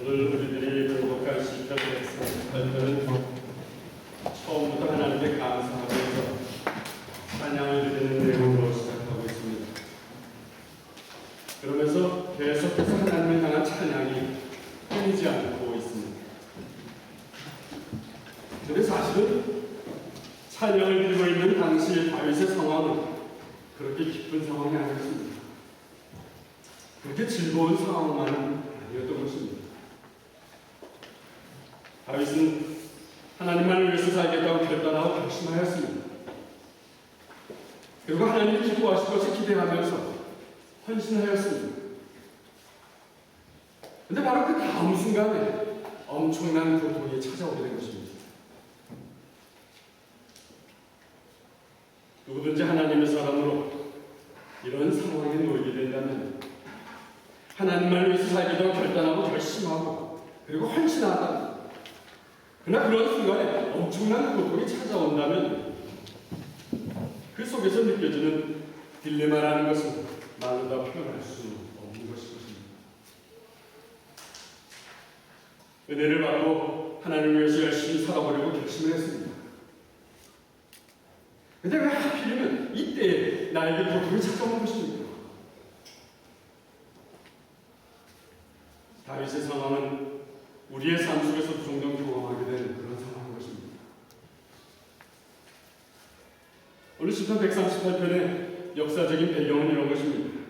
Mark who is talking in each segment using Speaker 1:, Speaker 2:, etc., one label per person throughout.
Speaker 1: 오늘 우리들이 등록할 시편 138편은 처음부터 하나님께 감사하면서 찬양을 드리는 내용으로 시작하고 있습니다. 그러면서 계속해서 하나님을 향한 찬양이 끊이지 않고 있습니다. 그런데 사실은 찬양을 드리고 있는 당시 다윗의 상황은 그렇게 기쁜 상황이 아니었습니다. 그렇게 즐거운 상황만은 아니었던 것입니다. 다윗은 하나님만을 위해서 살겠다고 결단하고 결심하였습니다. 그리고 하나님이 기뻐하실 것을 기대하면서 헌신하였습니다. 그런데 바로 그 다음 순간에 엄청난 고통이 찾아오게 된 것입니다. 누구든지 하나님의 사람으로 이런 상황에 놓이게 된다면 하나님만을 위해서 살기도 결단하고 결심하고 그리고 헌신한다. 그러나 그런 순간에 엄청난 고통이 찾아온다면 그 속에서 느껴지는 딜레마라는 것은 말로 다 표현할 수 없는 것입니다. 은혜를 받고 하나님을 위해서 열심히 살아보려고 결심을 했습니다. 근데 왜 하필이면 이때 나에게 고통이 찾아오는 것입니까? 다윗의 상황은 우리의 삶 속에서 종종 경험하게 되는 그런 상황인 것입니다. 오늘 시편 138편의 역사적인 배경은 이런 것입니다.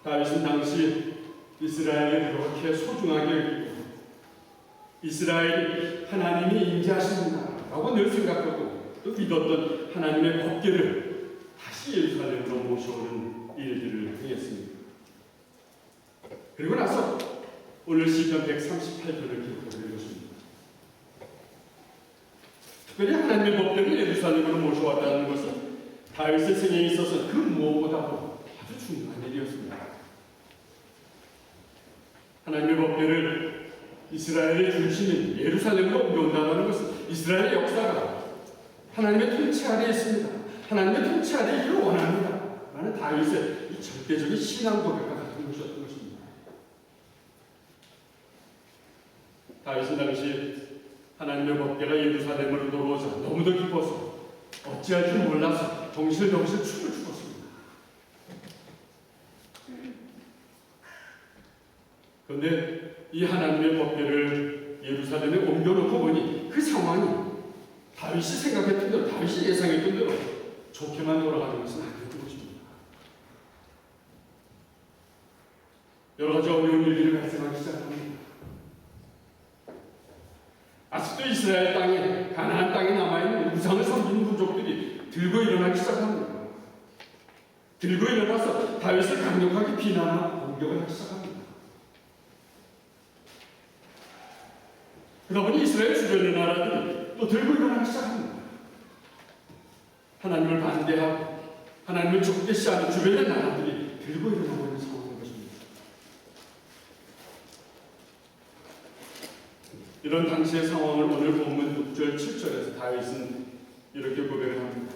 Speaker 1: 다윗은 당시 이스라엘이 그렇게 소중하게 여기고 이스라엘이 하나님이 임재하십니다라고 늘 생각하고 또 믿었던 하나님의 법궤를 다시 예루살렘으로 모셔오는 일들을 행했습니다. 그리고 나서 오늘 시편 138편을 기록하게 된 것입니다. 특별히 하나님의 법궤를 예루살렘으로 모셔왔다는 것은 다윗의 생애에 있어서 그 무엇보다도 아주 중요한 일이었습니다. 하나님의 법궤를 이스라엘의 중심인 예루살렘으로 옮겨온다는 것은 이스라엘의 역사가 하나님의 통치 아래에 있습니다. 하나님의 통치 아래에 있기를 원합니다. 라는 다윗의 이 절대적인 신앙 고백과 같은 것이었던 것입니다. 다윗은 당시 하나님의 법궤가 예루살렘으로 들어오자 너무도 기뻐서 어찌할 줄 몰라서 덩실덩실 춤을 추었습니다. 그런데 이 하나님의 법궤를 예루살렘에 옮겨놓고 보니 그 상황이 다윗이 생각했던 대로, 다윗이 예상했던 대로 좋게만 돌아가는 것은 아니었던 것입니다. 여러 가지 어려운 일들이 발생하기 시작합니다. 아직도 이스라엘 땅에, 가나안 땅에 남아있는 우상을 섬기는 부족들이 들고 일어나기 시작합니다. 들고 일어나서 다윗을 강력하게 비난하고 공격을 하기 시작합니다. 그러다 보니 이스라엘 주변의 나라들이 또 들고 일어나기 시작합니다. 하나님을 반대하고 하나님을 적대시하는 주변의 나라들이 들고 일어나고 있는 상황인 것입니다. 이런 당시의 상황을 오늘 본문 6절, 7절에서 다윗은 이렇게 고백을 합니다.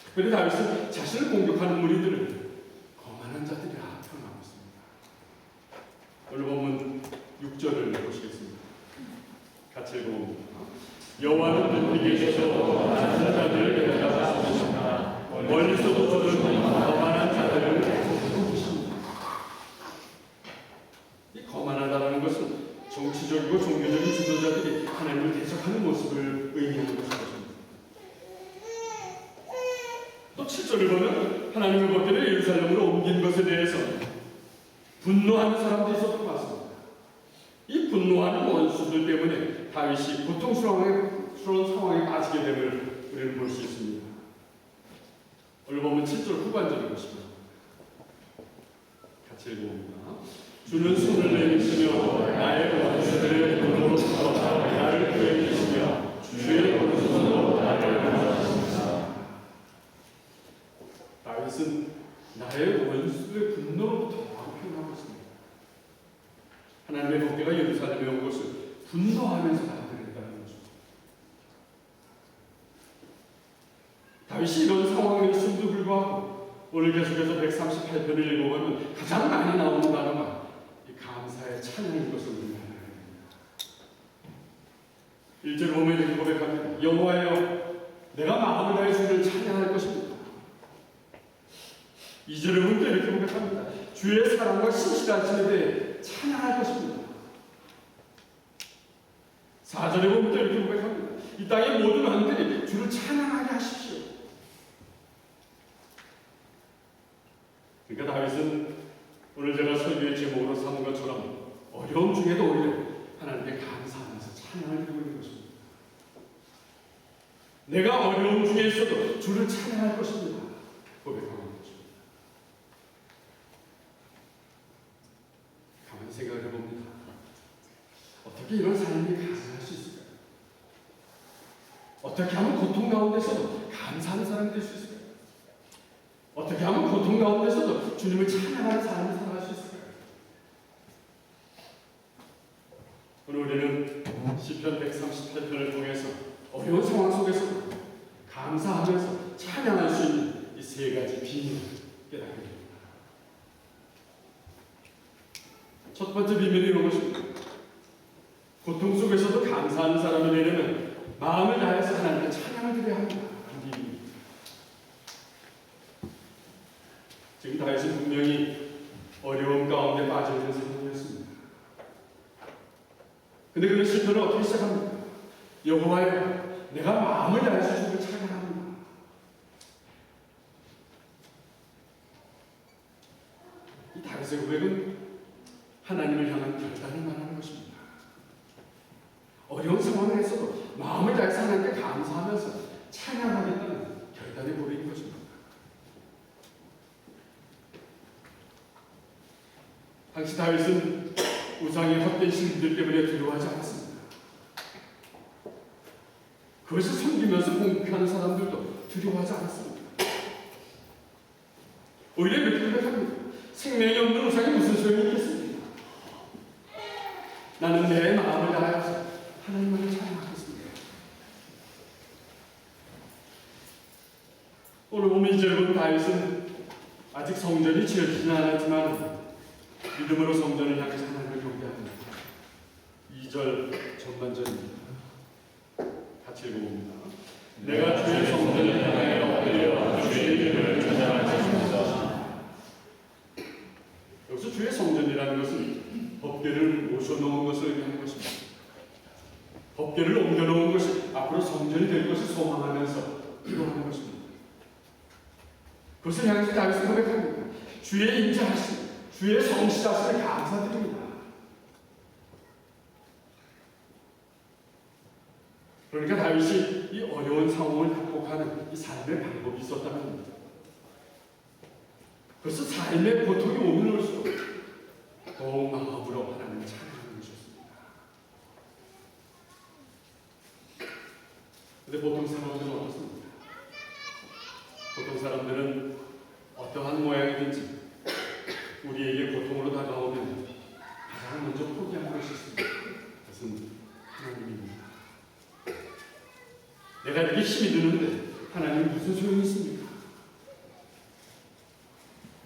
Speaker 1: 특별히 다윗은 자신을 공격하는 무리들을 거만한 자들이라 표현하고 있습니다. 오늘 본문 6절을 보시겠습니다. 같이 읽어봅니다. 여호와는 높이 계셔서 낮은 자들을 내려다보시나 멀리서도 저를 거만한 자들을 보십니다. 이 거만하다라는 것은 정치적이고 종교적인 지도자들이 하나님을 대적하는 모습을 의미하는 것입니다. 또 7절을 보면 하나님의 법궤를 예루살렘으로 옮긴 것에 대해서 분노하는 사람들이 있었던 것 같습니다. 이 분노하는 원수들 때문에 다윗이 고통스러운 상황에 빠지게 됨을 우리는 볼 수 있습니다. 오늘 보면 7절 후반절을 보시면 같이 읽어봅니다. 주는 손을 내미시며 나의 원수들의 눈으로부터 나를 구해 주시며 주의 오른손으로 나를 구하십니다. 다윗은 나의 원수들의 분노로부터 표현하고 있습니다. 하나님의 법궤가 예루살렘에 온 것을 분노하면서 받아들였다는 거죠. 다윗이 이런 상황이었음에도 불구하고 오늘 계속해서 138편을 읽어보면 가장 많이 나오는 단어가 이 감사의 찬양인 것을 우리가 알아야 됩니다. 1절 보면 이렇게 고백합니다. 여호와여, 내가 마음을 다해 주를 찬양할 것입니다. 2절에 보면 또 이렇게 고백합니다. 주의 사랑과 신실하심에 대해 찬양할 것입니다. 4절에 보면 또 이렇게 고백합니다. 이 땅의 모든 왕들이 주를 찬양하게 하십시오. 그러니까 다윗은 오늘 제가 설교의 제목으로 삼은 것처럼 어려움 중에도 오히려 하나님께 감사하면서 찬양을 드리고 있는 것입니다. 내가 어려움 중에 있어도 주를 찬양할 것입니다. 고백하고 있는 것입니다. 가만히 생각을 해봅니다. 어떻게 이런 삶이 가능할 수 있을까요? 어떻게 하면 고통 가운데서도 감사하는 사람이 될 수 있을까요? 어떻게 하면 고통 가운데서도 주님을 찬양하는 삶을 살아갈 수 있을까요? 오늘 우리는 시편 138편을 통해서 어려운 상황 속에서 감사하면서 찬양할 수 있는 이 세 가지 비밀을 깨닫게 됩니다. 첫 번째 비밀이 이런 것입니다. 고통 속에서도 감사하는 사람이 되려면 마음을 다해서 하나님께 찬양을 드려야 합니다. 지금 다윗은 분명히 어려움 가운데 빠져 있는 상황이었습니다. 근데 그는 시편을 어떻게 시작합니까? 여호와여, 내가 마음을 다해서 주를 찬양합니다. 이 다윗의 고백은 하나님을 향한 결단을 말하는 것입니다. 어려운 상황에서도 마음을 다해서 하나님께 감사하면서 찬양하겠다는 결단의 고백인 것입니다. 당시 다윗은 우상의 헛된 신들 때문에 두려워하지 않았습니다. 그것을 섬기면서 공격하는 사람들도 두려워하지 않았습니다. 오히려 이렇게 고백합니다. 생명이 없는 우상이 무슨 소용이 있겠습니까? 나는 내 마음을 다해서 하나님만을 찬양하겠습니다. 오늘 보면 이제 본 다윗은 아직 성전이 지어지지는 않았지만 믿음으로 성전을 향해서 하나님을 경배합니다. 2절 전반전입니다. 같이 읽어봅니다. 내가 주의 성전을 향하여 엎드려 주의 이름을 찬양하겠습니다. 여기서 주의 성전이라는 것은 법궤를 모셔놓은 것을 의미하는 것입니다. 법궤를 옮겨놓은 것이 앞으로 성전이 될 것을 소망하면서 기도하는 것입니다. 그것을 향해서 다윗은 고백합니다. 주의 인자하심, 주의 성실하심에 감사드립니다. 그러니까 다윗이 이 어려운 상황을 극복하는 이 삶의 방법이 있었다면 그래서 삶의 고통이 오면 올수록 더욱 마음으로 하나님을 찬양하는 것이었습니다. 그런데 보통 사람들은 어떻습니까? 보통 사람들은 어떠한 모양이든지 우리에게 고통으로 다가오면 가장 먼저 포기하는 것이 있습니다. 그것은 하나님입니다. 내가 이렇게 힘이 드는데 하나님이 무슨 소용이 있습니까?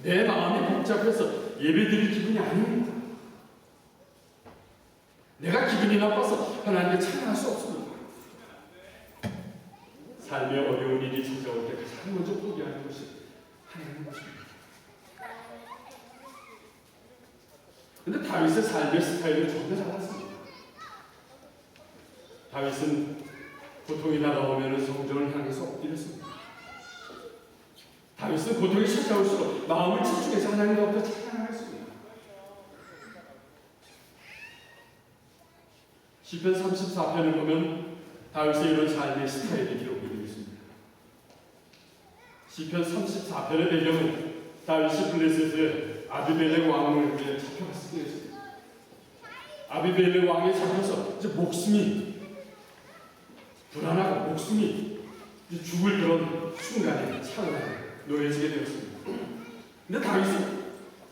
Speaker 1: 내 마음이 복잡해서 예배드릴 기분이 아닙니다. 내가 기분이 나빠서 하나님께 찬양할 수 없습니다. 삶의 어려운 일이 찾아올 때 가장 먼저 포기하는 것이 하나님의 것입니다. 그런데 다윗의 삶의 스타일은 전혀 달랐습니다. 다윗은 고통이 다가오면 성전을 향해서 엎드렸습니다. 다윗은 고통이 찾아올수록 마음을 집중해서 하나님으로부터 찬양하였습니다. 시편 34편을 보면 다윗의 이런 삶의 스타일이 기록되어 있습니다. 시편 34편의 배경은 다윗이 블레셋의 아비멜렉 왕을 잡혀갔을 때였습니다. 아비멜렉 왕에 잡혀서 이제 목숨이 불안하고 목숨이 죽을 그런 순간에 차오르게 놓여지게 되었습니다. 근데 다윗은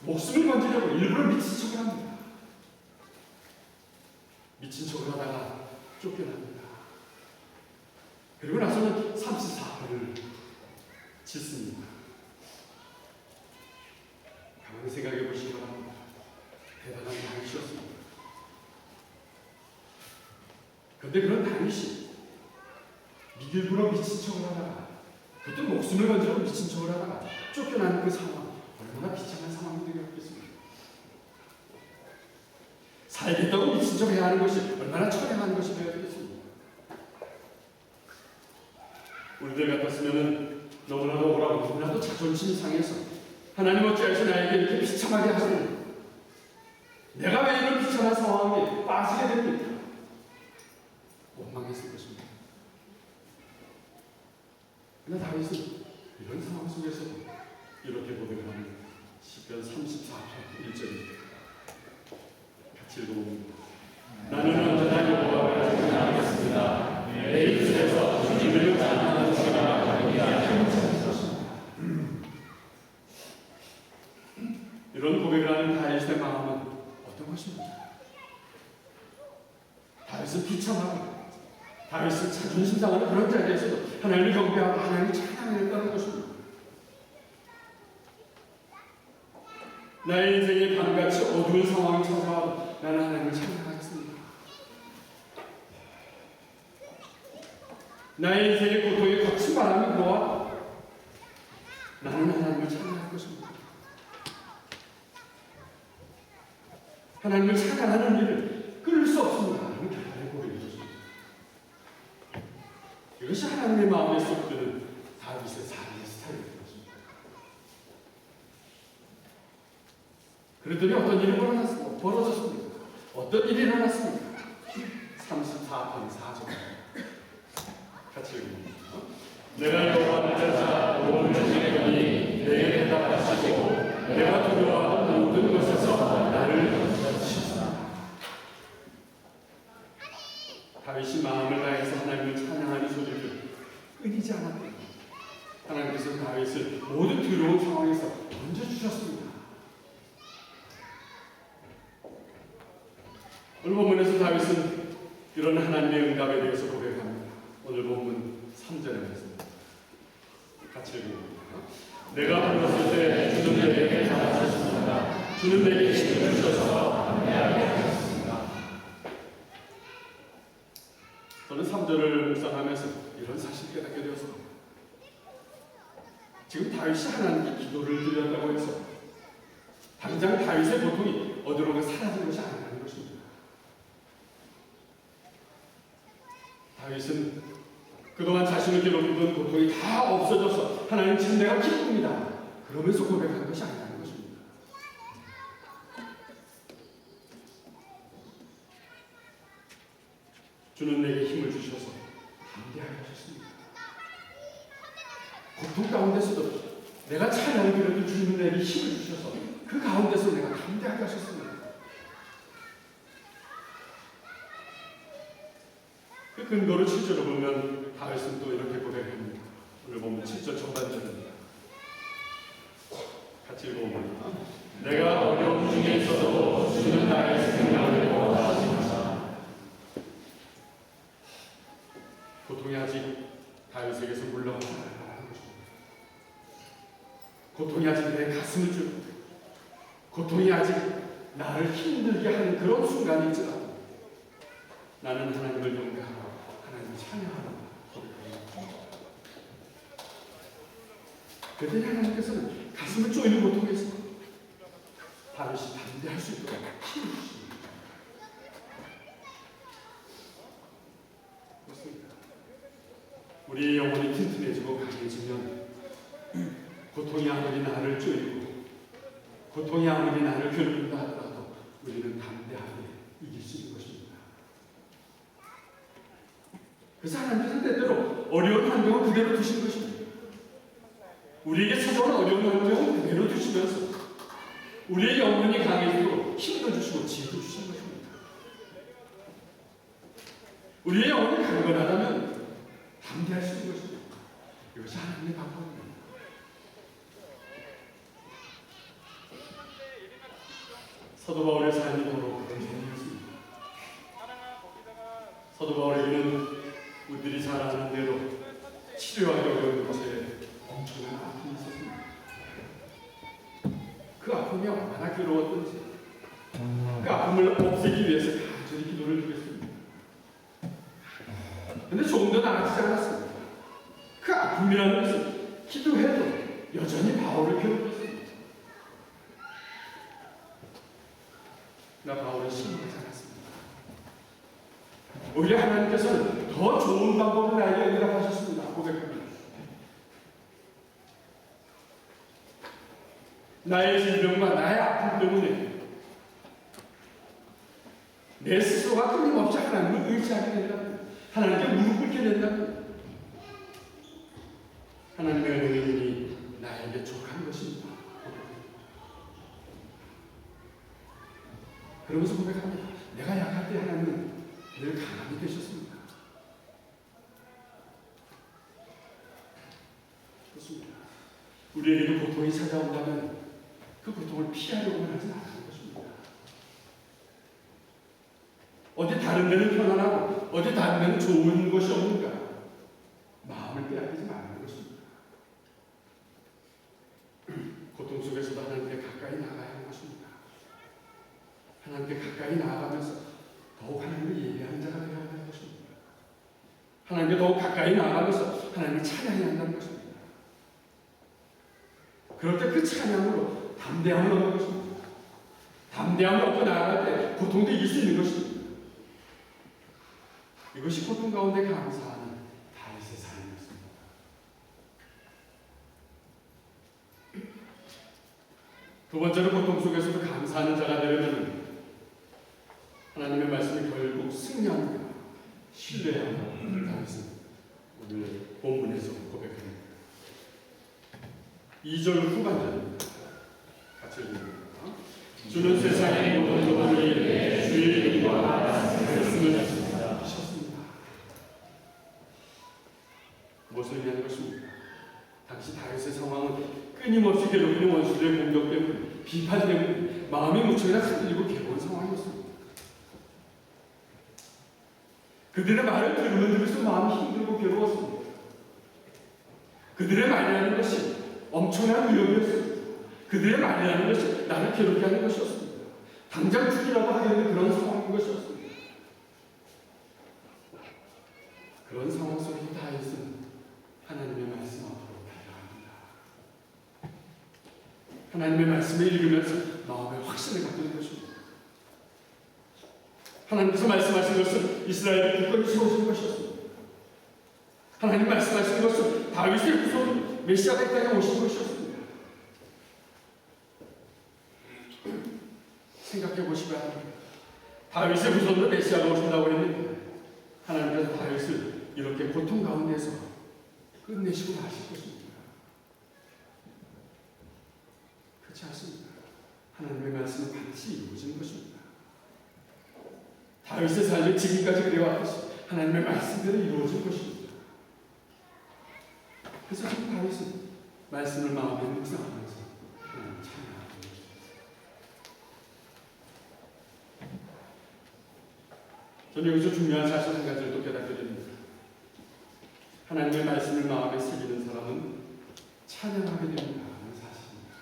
Speaker 1: 목숨을 건지려고 일부러 미친 척을 합니다. 미친 척을 하다가 쫓겨납니다. 그리고 나서는 34편을 짓습니다. 가만히 생각해 보시기 바랍니다. 대단한 다윗이었습니다. 그 그런데 그런 다윗이 미길부로 미친 척을 하다가 그때 목숨을 건지고 미친 척을 하다가 쫓겨나는 그 상황, 얼마나 비참한 상황이 되겠습니까? 살겠다고 미친 척 해야 하는 것이 얼마나 처량한 것이 되었겠습니까? 우리들 같았으면 너무나도 억울하고 너무나도 자존심이 상해서 하나님 어찌하시 나에게 이렇게 비참하게 하시는, 내가 왜 이런 비참한 상황에 빠지게 됩니까? 원망했을 것입니다. 그러나 다윗은 이런 상황 속에서 이렇게 고백합니다. 시편 34편 1절입니다. 같이 읽어봅니다. 나는 언제나 여호와를 찬양하겠습니다. 내 입술에서 주님을 찬양하는 시가 이런 고백을 하는 다윗의 마음은 어떤 것입니까? 다윗은 비참하고 다윗은 자존심 상하는 그런 자리에서도 하나님을 경배하고 하나님을 찬양했다는 것입니다. 나의 인생에 밤같이 어두운 상황이 찾아와도 나는 하나님을 찬양하겠습니다. 나의 인생의 고통에 거친 바람이 불어와도 나는 하나님을 찬양할 것입니다. 하나님을 찬양하는 일을 끊을 수 없습니다. 하나님은 결단의 고백이 좋습니다. 이것이 하나님의 마음에 쏙 드는 다윗의 삶의 스타일입니다. 그랬더니 어떤 일이 벌어졌습니까? 어떤 일이 일어났습니까? 34편 4절 같이 읽습니다. 내가 여호와를 찾아 몸을 지내더니 내게 대답하시고 내가 두려워하는 모든 것에서 나를 건져주셨습니다. 다윗이 마음을 다해서 하나님을 찬양하는 소리를 끊이지 않았다. 하나님께서 다윗을 모든 두려운 상황에서 건져주셨습니다. 오늘 본문에서 다윗은 이런 하나님의 응답에 대해서 고백합니다. 오늘 본문 3절에 있습니다. 같이 읽어봅니다. 내가 불렀을 때 주는 내게 답하셨습니다. 주는 내게 힘을 주셔서 감사하게 하셨습니다. 저는 3절을 묵상하면서 이런 사실을 깨닫게 되었습니다. 지금 다윗이 하나님께 기도를 드렸다고 해서 당장 다윗의 고통이 어디론가 사라진 것이 아니라는 것입니다. 다윗은 그동안 자신을 괴롭히던 고통이 다 없어져서 하나님 지금 내가 기쁩니다. 그러면서 고백한 것이 아니라는 것입니다. 주는 내게 힘을 주셔서 담대하게 하셨습니다. 고통 가운데서도 내가 찬양을 드려도 주는 내게 힘을 주셔서 그 가운데서 내가 담대하게 하셨습니다. 그 근거를 7절을 보면 다윗은 또 이렇게 고백합니다. 오늘 보면 7절 전반절입니다. 같이 읽어봅니다. 내가 어려움 중에 있어도 주는 나의 생명을 보호하십니다. 고통이 아직 다윗에게서 물러가지 않았다는 것입니다. 고통이 아직 내 가슴을 뚫고 고통이 아직 나를 힘들게 하는 그런 순간이 있지만 나는 하나님을 경배하고 하나님을 찬양하는 그랬더니 하나님께서는 가슴을 쪼이는 고통에서 다윗이 담대할 수 있도록 힘을 주십니다. 그렇습니다. 우리의 영혼이 튼튼해지고 강해지면 고통이 아무리 나를 쪼이고 고통이 아무리 나를 괴롭힌다 하더라도 우리는 담대하게 이길 수 있는 것입니다. 그래서 하나님께서 때때로 어려운 환경을 그대로 두신 것입니다. 우리에게 찾아오는 어려운 환경을 그대로 두시면서 우리의 영혼이 강해지도록 힘도 주시고 지혜도 주신 것입니다. 우리의 영혼이 강건하다면 담대할 수 있는 것입니다. 이것이 하나님의 방법입니다. 사도 바울의 삶이 바로 그런 삶이었습니다. 사도 바울에게는 우리들이 잘 아는 대로 치료하기 어려운 것에 엄청난 아픔이 있었습니다. 그 아픔이 얼마나 괴로웠던지 그 아픔을 없애기 위해서 간절히 기도를 드렸습니다. 근데 조금 더 나아지지 않았습니다. 그 아픔이라는 것은 기도해도 여전히 바울을 괴롭혔습니다. 나 바울을 신뢰하지 않았습니다. 오히려 하나님께서는 더 좋은 방법을 나에게 응답하셨습니다. 고백합니다. 나의 질병과 나의 아픔 때문에 내 스스로가 끊임없이 하나님을 의지하게 된다면, 하나님께 무릎 꿇게 된다면 하나님의 은혜는 나에게 족한 것입니다. 그러면서 고백합니다. 내가 약할 때 하나님은 늘 강함이 되셨습니다. 그렇습니다. 우리에게도 고통이 찾아온다면 그 고통을 피하려고만 하지 않는 것입니다. 어디 다른 데는 편안하고 어디 다른 데는 좋은 것이 없는가? 마음을 빼앗기지 말는 것입니다. 고통 속에서도 하나님께 가까이 나가야 하는 것입니다. 하나님께 가까이 나아가면서 더욱 하나님을 예배하는 자가 되어야 하는 것입니다. 하나님께 더욱 가까이 나아가면서 하나님을 찬양해야 한다는 것입니다. 그럴 때 그 찬양으로 담대함을 얻는 것입니다. 담대함을 얻고 나아갈 때 고통도 이길 수 있는 것입니다. 이것이 고통 가운데 감사하는 다윗의 삶이었습니다. 두 번째로 고통 속에서도 감사하는 자가 되려면 하나님의 말씀이 결국 승리합니다. 신뢰합니다. 다윗은 오늘 본문에서 고백합니다. 2절 후반절입니다. 같이 읽습니다. 주는 세상의 모든 것을 위해 주의 이름과 말씀을 하셨습니다. 무엇을 의미하는 것입니까? 당시 다윗의 상황은 끊임없이 괴롭히는 원수들의 공격 때문에, 비판 때문에 마음이 무척이나 흔들리고 괴로운 상황이었습니다. 그들의 말을 들으면 들을수록 마음이 힘들고 괴로웠습니다. 그들의 말이라는 것이 엄청난 위협이었습니다. 그들의 말이라는 것이 나를 괴롭게 하는 것이었습니다. 당장 죽이라고 하려는 그런 상황인 것이었습니다. 그런 상황 속에서 다윗은 하나님의 말씀 앞으로 달려갑니다. 하나님의 말씀을 읽으면서 마음의 확신을 갖게 된 것입니다. 하나님께서 말씀하신 것은 이스라엘의 국권이 세워진 것이었습니다. 하나님 말씀하신 것은 다윗의 후손 메시아가 이 땅에 오신 것이었습니다. 생각해 보시면 다윗의 후손으로 메시아가 오신다고 했는데 하나님께서 다윗을 이렇게 고통 가운데서 끝내시고 가실 것입니다. 그렇지 않습니다. 하나님의 말씀은 반드시 이루어지는 것입니다. 다윗의 삶이 지금까지 그래왔듯이 하나님의 말씀대로 이루어질 것입니다. 그래서 지금 다윗은 말씀을 마음에 묵상하면서 하나님을 찬양하고 있습니다. 저는 여기서 중요한 사실 한 가지를 또 깨닫게 됩니다. 하나님의 말씀을 마음에 새기는 사람은 찬양하게 됩니다 하는 사실입니다.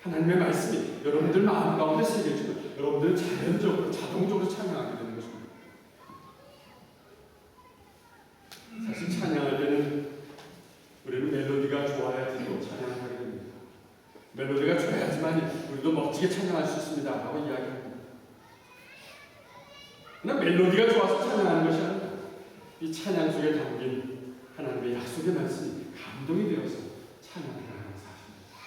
Speaker 1: 하나님의 말씀이 여러분들 마음 가운데 새겨지고 여러분들은 자연적으로 자동적으로 찬양하게 되는 것입니다. 사실 찬양할 때는 우리는 멜로디가 좋아야지 또 찬양을 하게 됩니다. 멜로디가 좋아야지만 우리도 멋지게 찬양할 수 있습니다 라고 이야기합니다. 그러나 멜로디가 좋아서 찬양하는 것이 아니라 이 찬양 속에 담긴 하나님의 약속의 말씀이 감동이 되어서 찬양하는 사실입니다.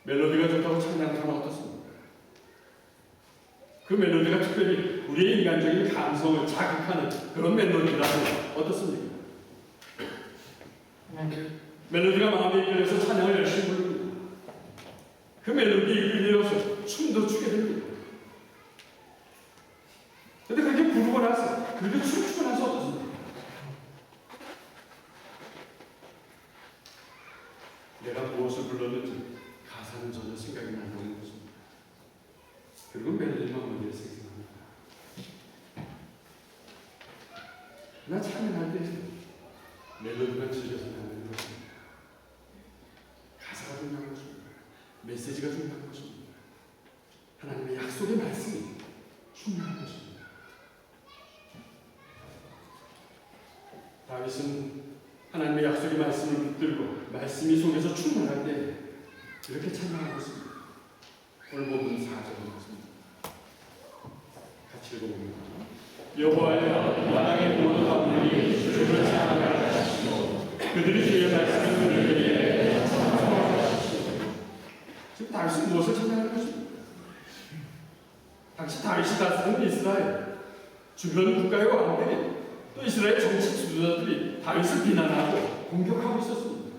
Speaker 1: 멜로디가 좋다고 찬양하면 어떻습니까? 그 멜로디가 특별히 우리의 인간적인 감성을 자극하는 그런 멜로디라면 어떻습니까? 멜로디가 마음에 이끌려서 찬양을 열심히 부릅니다. 그 멜로디에 이끌려서 춤도 추게 됩니다. 근데 그렇게 부르고 나서, 그렇게 춤추고 나서 어떻습니까? 내가 무엇을 불렀는지 가사는 전혀 생각이 나지 않는 것입니다. 그리고 멜로디만 먼저 생각합니다. 나 찬양할 때 멜로디만 즐겨서 나는 것입니다. 가사가 중요한 것입니다. 메시지가 중요한 것입니다. 하나님의 약속의 말씀이 중요한 것입니다. 다윗은 하나님의 약속의 말씀을 붙들고 말씀이 속에서 충만할 때 이렇게 찬양하고 있습니다. 오늘 본문 4절입니다. 같이 읽어봅니다. 여호와여, 마당의 모든 가문이 주를 찬양하시고 그들이 주의 말씀을 들을 때에 찬송하시고. 지금 다윗은 무엇을 찬양하는 것입니까? 당시 다윗이 다스리는 이스라엘 주변 국가의 왕들이 또 이스라엘 정치 지도자들이 다윗을 비난하고 공격하고 있었습니다.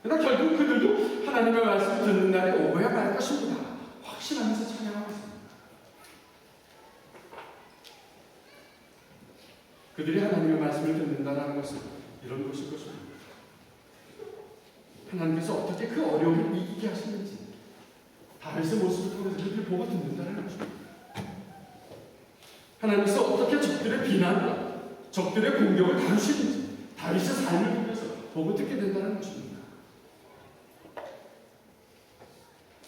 Speaker 1: 그러나 결국 그들도 하나님의 말씀을 듣는 날이 오고야 말 것입니다. 확신하면서 찬양하고 있습니다. 그들이 하나님의 말씀을 듣는다는 것은 이런 것일 것입니다. 하나님께서 어떻게 그 어려움을 이기게 하시는지 다윗의 모습을 통해서 그들이 보고 듣는다는 것입니다. 하나님께서 어떻게 적들의 비난과 적들의 공격을 다루시는지 다윗의 삶을 통해서 보고 듣게 된다는 것입니다.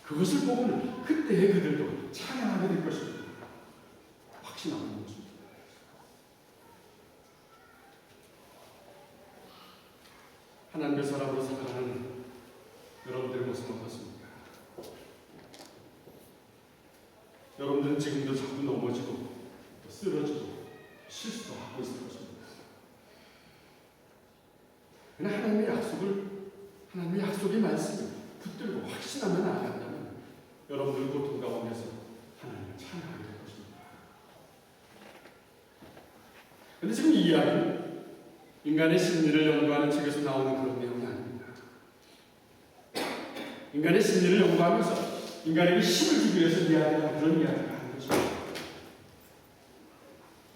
Speaker 1: 그것을 보고는 그때의 그들도 찬양하게 될 것입니다. 확신하는 것입니다. 하나님의 사람으로 살아가는 여러분들의 모습은 어떻습니까? 여러분들은 지금도 자꾸 넘어지고 쓰러지고 실수도 하고 있을 것입니다. 그러나 하나님의 약속의 말씀을 붙들고 확신하며 나아간다면 여러분들 고통 가운데서 하나님을 찬양하게 될 것입니다. 그런데 지금 이 이야기는 인간의 심리를 연구하는 책에서 나오는 그런 내용이 아닙니다. 인간의 심리를 연구하면서 인간에게 힘을 주기 위해서 이야기하는 그런 이야기가 아닌 것입니다.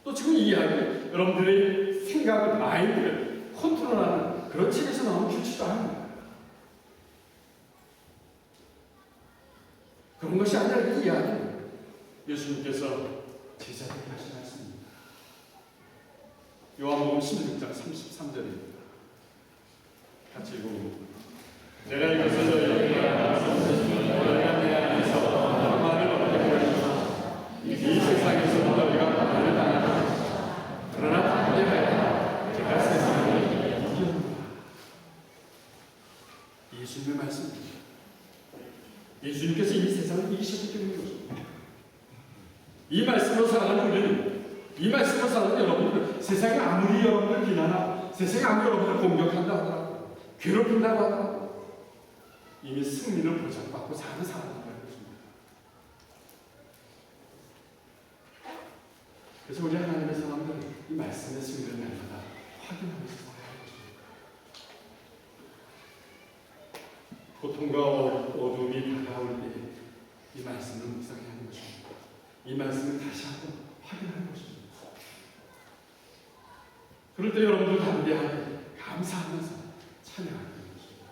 Speaker 1: 또 지금 이 이야기는 여러분들의 생각을, 마인드를 컨트롤하는 그런 책에서 나오는 규칙도 아닙니다. 그런 것이 아니라 이 이야기는 예수님께서 제자들에게 하신 말씀입니다. 요한복음 16장 33절입니다. 같이 읽어봅니다. 내가 이것을 너희에게 너희가 내 안에서 평안을 얻게 하리라. 이 세상에서 너희가 고난을 당하리라. 그러나 담대하라. 내가 세상을 이기리라. 예수님의 말씀입니다. 예수님께서 이 세상을 이기셨기 때문입니다. 이 말씀으로 살아가는 우리는, 이 말씀으로 살아가는 여러분들은 세상이 아무리 여러분을 비난하고 세상이 아무리 여러분을 공격한다 하더라도 괴롭힌다고 하더라도 이미 승리를 보장받고 사는 사람이라는 것입니다. 그래서 우리 하나님의 사람들은 이 말씀의 승리를 날마다 확인하면서 살아야 하는 것입니다. 고통과 어둠이 다가올 때 이 말씀을 묵상해야 하는 것입니다. 이 말씀을 다시 한번 확인하는 것입니다. 그럴 때 여러분들 담대하게 감사하면서 찬양하는 것입니다.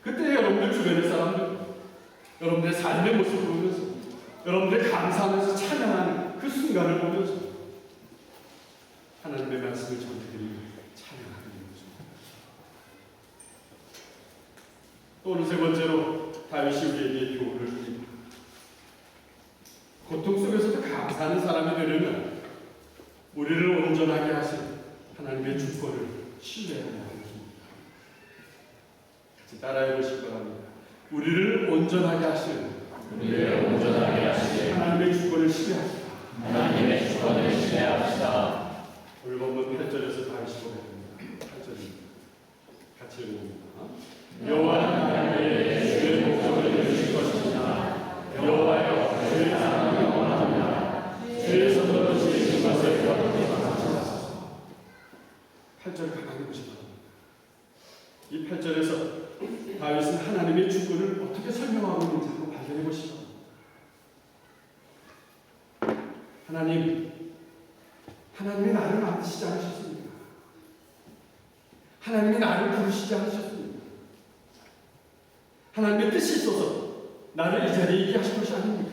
Speaker 1: 그때 여러분들 주변의 사람들, 여러분들의 삶의 모습을 보면서 여러분들이 감사하면서 찬양하는 그 순간을 보면서 하나님의 말씀을 전해드리며 찬양하는 것입니다. 또 오늘 세 번째로 다윗이 우리에게 교훈을 드립니다. 고통 속에서도 감사하는 사람이 되려면 우리를 온전하게 하신 하나님의 주권을 신뢰해야 하는 것입니다. 같이 따라해 보실 바랍니다. 우리를 온전하게 하신 하나님의 주권을 신뢰합시다.
Speaker 2: 하나님의 주권을 신뢰합시다.
Speaker 1: 오늘 본문 8절에서 다윗이 고백합니다. 8절입니다. 같이 읽어봅니다. 여호와는 하나님의 주의 목소리를 들으실 것입니다. 여호와여, 주의 사랑을 원합니다. 주에서도 주의 것을 받으소서. 8절 가만히 보시면 이 8절에서 다윗은 하나님의 주권을 어떻게 설명하고 있는지 한번 발견해 보시죠. 하나님이 나를 만드시지 않으셨습니까? 하나님이 나를 부르시지 않으셨습니까? 하나님의 뜻이 있어서 나를 이 자리에 있게 하신 것이 아닙니까?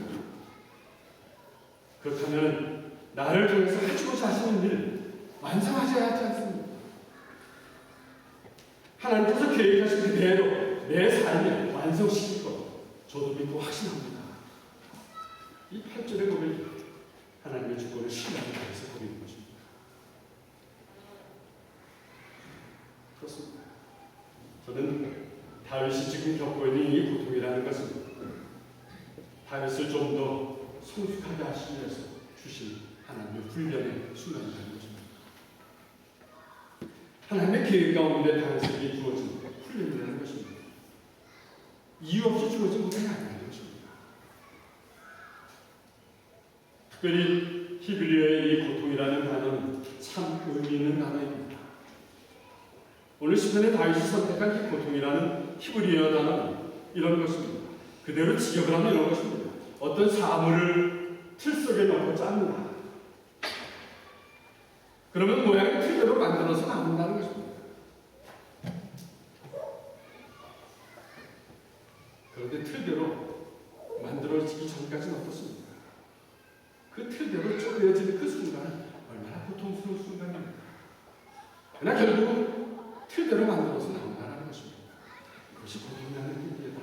Speaker 1: 그렇다면 나를 통해서 해주고자 하시는 일을 완성하셔야 하지 않습니까? 하나님께서 계획하신 그대로 내 삶을 완성시킬 것 저도 믿고 확신합니다. 이 8절의 고백이 하나님의 주권을 신뢰하지 않아서 버리는 것입니다. 그렇습니다. 저는 다윗이 지금 겪고 있는 이 고통이라는 것은 다윗을 좀 더 성숙하게 하시기 위해서 주신 하나님의 훈련의 순간이라는 것입니다. 하나님의 계획 가운데 다윗에게 주어진 훈련이라는 것입니다. 이유 없이 주어진 것이 아니라는 것입니다. 특별히 히브리어의 이 고통이라는 단어는 참 의미 있는 단어입니다. 오늘 시편에 다윗이 선택한 이 고통이라는 히브리어 단어는 이런 것입니다. 그대로 직역을 하면 이런 것입니다. 어떤 사물을 틀 속에 넣고 짭니다. 그러면 모양을 틀대로 만들어서 나온다는 것입니다. 그런데 틀대로 만들어지기 전까지는 어떻습니까? 그 틀대로 쪼개어지는 그 순간은 얼마나 고통스러운 순간입니다. 그러나 결국은 틀대로 만들어서 나온다는 것입니다. 그것이 고통이라는 의미입니다.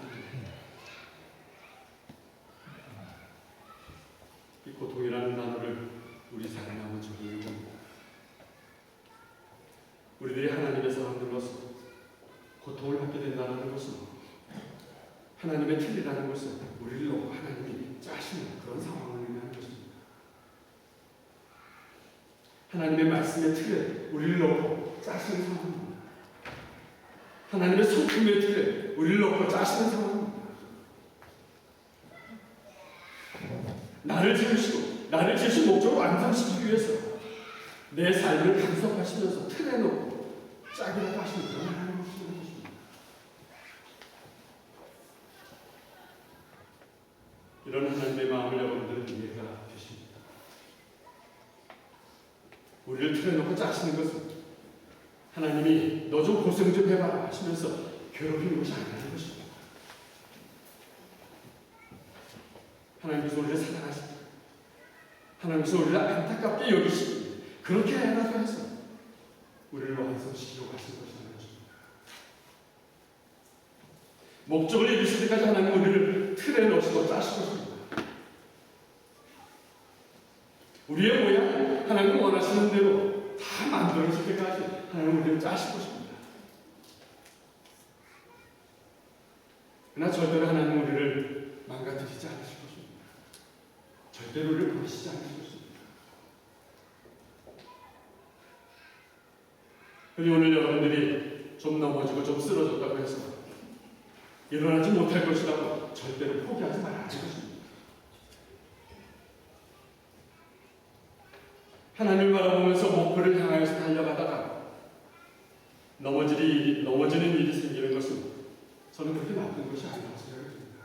Speaker 1: 이 고통이라는 단어를 우리 삶에 한번 적용해 봅니다. 우리들이 하나님의 사람들로서 고통을 받게 된다는 것은 하나님의 틀이라는 것은 우리를 놓고 하나님이 짜시는 그런 상황을 의미하는 것입니다. 하나님의 말씀의 틀에 우리를 놓고 짜시는 상황입니다. 하나님의 성품의 틀에 우리를 놓고 짜시는 상황입니다. 나를 지으신 목적을 완성시키기 위해서 내 삶을 간섭하시면서 틀에 놓고 짜기라도 하시는 그런 하나님의 것입니다. 이런 하나님의 마음을 여러분들은 이해가 되십니다. 우리를 틀에 놓고 짜시는 것은 하나님이 너 좀 고생 좀 해봐라 하시면서 괴롭히는 것이 아니라는 것입니다. 하나님께서 우리를 사랑하시고 하나님께서 우리를 안타깝게 여기시고 그렇게 해라고 해서 우리를 완성시키려고 하시는 것이라는 것입니다. 목적을 이루실 때까지 하나님은 우리를 틀에 넣으시고 짜실 것입니다. 우리의 모양 하나님 원하시는 대로 다 만들어질 때까지 하나님은 우리를 짜실 것입니다. 그러나 절대로 하나님은 우리를 망가뜨리지 않으실 것입니다. 절대로 우리를 버리시지 않으실 것입니다. 그리고 오늘 여러분들이 좀 넘어지고 좀 쓰러졌다고 해서 일어나지 못할 것이라고 절대로 포기하지 말아야 할 것입니다. 하나님을 바라보면서 목표를 향하여서 달려가다가 넘어지는 일이 생기는 것은 저는 그렇게 나쁜 것이 아니라고 생각합니다.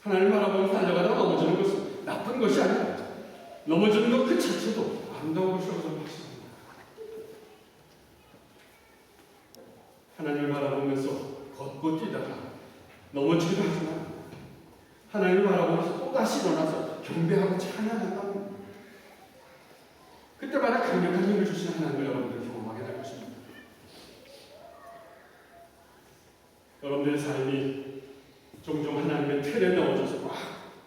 Speaker 1: 하나님을 바라보면서 달려가다가 넘어지는 것은 나쁜 것이 아니라 넘어지는 것 그 자체도 아름다운 것이라고 저는 확신합니다. 하나님을 바라보면서 걷고 뛰다가 넘어지기도 하지만 하나님을 바라보면서 또다시 일어나서 경배하고 찬양한다는 그때마다 강력한 힘을 주시는 하나님을 여러분들 경험하게 될 것입니다. 여러분들의 삶이 종종 하나님의 틀에 넣어져서 막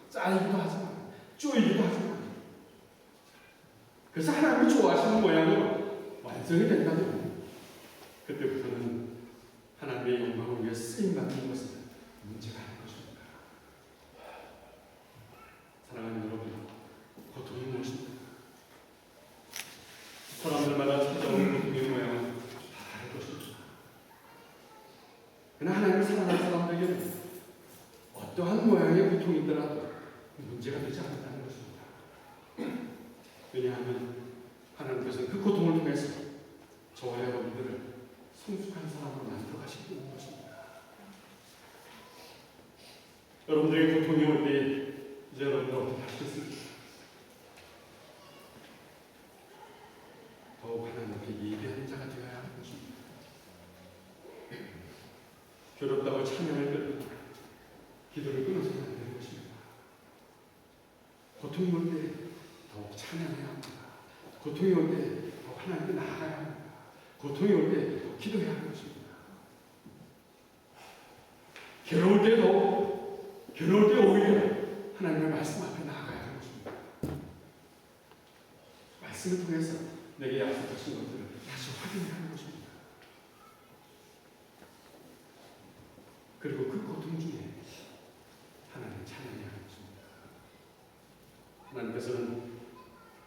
Speaker 1: 짜이기도 하지만 쪼이기도 하지만 그래서 하나님이 좋아하시는 모양으로 완성이 된다면 그때부터는 하나님의 영광을 위해 쓰임받는 것은 문제가 아닌 것입니다. 사랑하는 여러분, 고통이 무엇입니까? 사람들마다 찾아오는 고통의 모양은 다 다를 것입니다. 그러나 하나님을 사랑하는 사람들에게는 어떠한 모양의 고통이 있더라도 문제가 되지 않는다는 것입니다. 왜냐하면 하나님께서는 그 고통을 통해서 저와 여러분들을 성숙한 사람으로 만들어 가시는 것입니다. 여러분들에게 고통이 올 때 이제 여러분들 어떻게 하시겠습니까? 더욱 하나님께 예배하는 자가 되어야 하는 것입니다. 괴롭다고 찬양을 들고 기도를 끊어서는 안 되는 것입니다. 고통이 올 때 더욱 찬양해야 합니다. 고통이 올 때 더욱 하나님께 나아가야 합니다. 고통이 올 때 더욱 기도해야 하는 것입니다. 괴로울 때 오히려 하나님의 말씀 앞에 나아가야 합니다. 말씀을 통해서 내게 약속하신 것들을 다시 확인하는 것입니다. 그리고 그 고통 중에 하나님을 찬양해야 하는 것입니다. 하나님께서는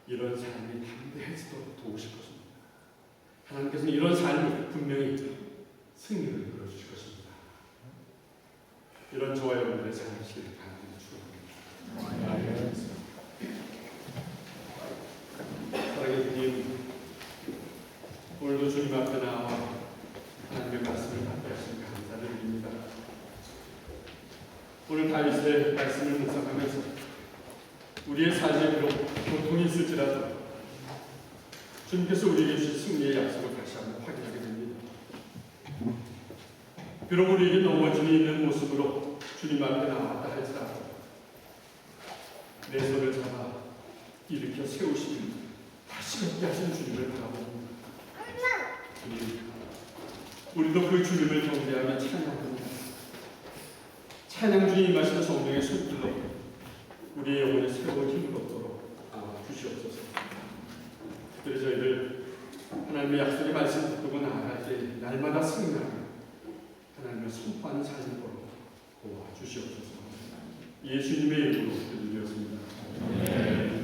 Speaker 1: 이런 삶이 담대해지도록 도우실 것입니다. 하나님께서는 이런 삶을 분명히 승리를 이끌어주실 것입니다. 이런 저와 여러분들의 삶을 간절히 축원합니다. 사랑의 주님, 오늘도 주님 앞에 나와 하나님의 말씀을 받게 하시니 감사를 드립니다. 오늘 다윗의 말씀을 묵상하면서 우리의 삶에 비록 고통이 있을지라도 주님께서 우리에게 주신 승리의 약속을 다시 한번 확인하게 됩니다. 비록 우리에게 넘어짐이 있는 모습으로 주님 앞에 나왔다 할지라도 내 손을 잡아 일으켜 세우시니 다시 걷게 하신 주님을 바라봅니다. 주님, 우리도 그 주님을 경배하며 찬양합니다. 찬양 주님 임하시는 성령의 손길로 우리의 영혼에 새로운 힘을 얻도록 주시옵소서. 특별히 저희를 하나님의 약속의 말씀 붙들고 나아갈 때 날마다 승리하며 하나님을 선포하는 삶으로 도와주시옵소서. 예수님의 이름으로 기도드렸습니다.